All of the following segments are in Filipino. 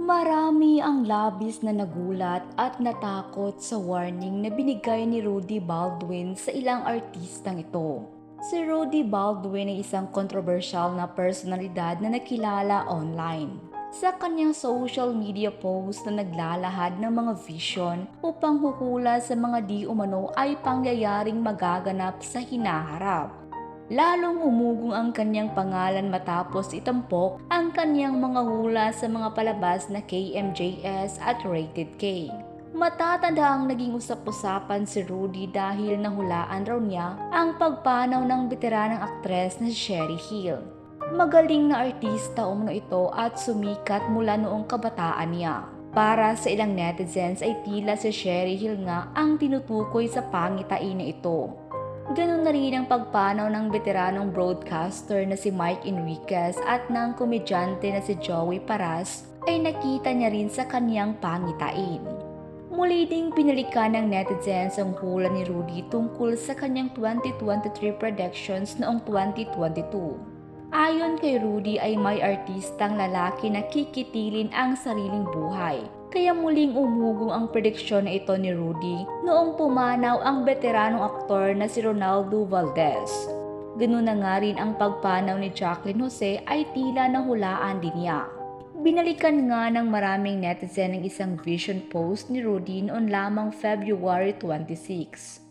Marami ang labis na nagulat at natakot sa warning na binigay ni Rudy Baldwin sa ilang artistang ito. Si Rudy Baldwin ay isang kontrobersyal na personalidad na nakilala online. Sa kanyang social media post na naglalahad ng mga vision upang hukula sa mga di umano ay pangyayaring magaganap sa hinaharap. Lalong umugong ang kanyang pangalan matapos itampok ang kanyang mga hula sa mga palabas na KMJS at Rated K. Matatanda ang naging usap-usapan si Rudy dahil nahulaan raw niya ang pagpanaw ng veteranang aktres na si Sherry Hill. Magaling na artista umano ito at sumikat mula noong kabataan niya. Para sa ilang netizens ay tila si Sherry Hill nga ang tinutukoy sa pangitain na ito. Ganun na rin ang pagpanaw ng veteranong broadcaster na si Mike Enriquez at ng komedyante na si Joey Paras ay nakita niya rin sa kanyang pangitain. Muli ding pinalikan ng netizens ang hula ni Rudy tungkol sa kanyang 2023 predictions noong 2022. Ayon kay Rudy ay may artistang lalaki na kikitilin ang sariling buhay. Kaya muling umugong ang prediksyon na ito ni Rudy noong pumanaw ang veteranong aktor na si Ronaldo Valdez. Ganun na nga rin ang pagpanaw ni Jacqueline Jose ay tila nahulaan din niya. Binalikan nga ng maraming netizen ang isang vision post ni Rudy noon lamang February 26.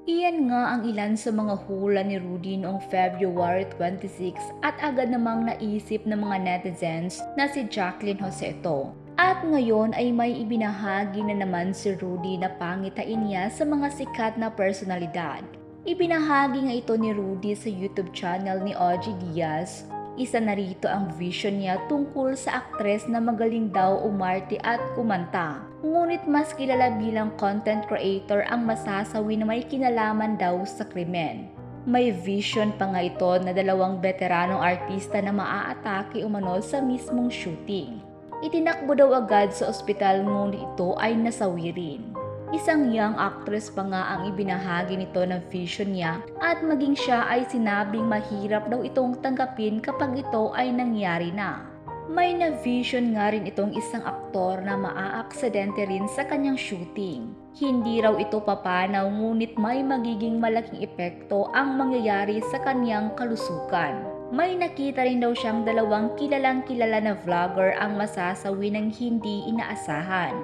Iyan nga ang ilan sa mga hula ni Rudy noong February 26 at agad namang naisip ng mga netizens na si Jacqueline Jose ito. At ngayon ay may ibinahagi na naman si Rudy na pangitain niya sa mga sikat na personalidad. Ibinahagi nga ito ni Rudy sa YouTube channel ni Ogie Diaz. Isa na rito ang vision niya tungkol sa aktres na magaling daw umarte at kumanta. Ngunit mas kilala bilang content creator ang masasawi na may kinalaman daw sa krimen. May vision pa nga ito na dalawang veteranong artista na maaatake umano sa mismong shooting. Itinakbo daw agad sa ospital ngunit ito ay nasawi rin. Isang young actress pa nga ang ibinahagi nito ng vision niya at maging siya ay sinabing mahirap daw itong tanggapin kapag ito ay nangyari na. May na-vision nga rin itong isang aktor na maaaksidente rin sa kanyang shooting. Hindi raw ito papanaw ngunit may magiging malaking epekto ang mangyayari sa kanyang kalusugan. May nakita rin daw siyang dalawang kilalang kilala na vlogger ang masasawi ng hindi inaasahan.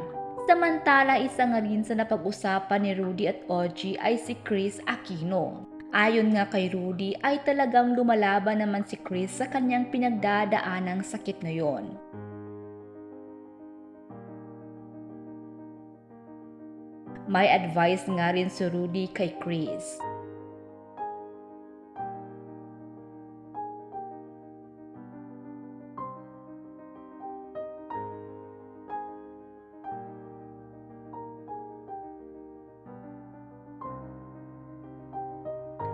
Samantala, isa nga rin sa napag-usapan ni Rudy at Ogie ay si Kris Aquino. Ayon nga kay Rudy ay talagang lumalaban naman si Kris sa kanyang pinagdadaanang sakit na yon. May advice nga rin si Rudy kay Kris.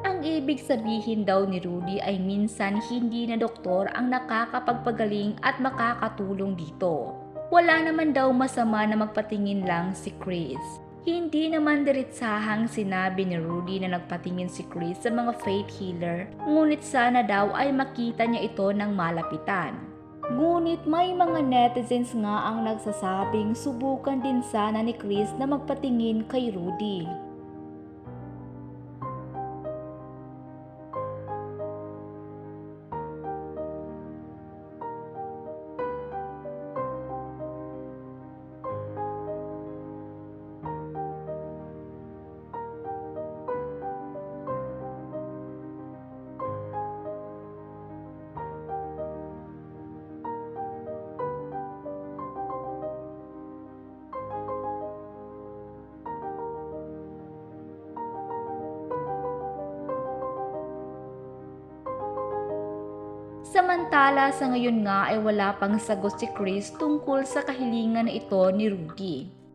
Ang ibig sabihin daw ni Rudy ay minsan hindi na doktor ang nakakapagpagaling at makakatulong dito. Wala naman daw masama na magpatingin lang si Kris. Hindi naman diretsahang sinabi ni Rudy na nagpatingin si Kris sa mga faith healer, ngunit sana daw ay makita niya ito ng malapitan. Ngunit may mga netizens nga ang nagsasabing subukan din sana ni Kris na magpatingin kay Rudy. Samantala sa ngayon nga ay wala pang sagot si Kris tungkol sa kahilingan na ito ni Rudy.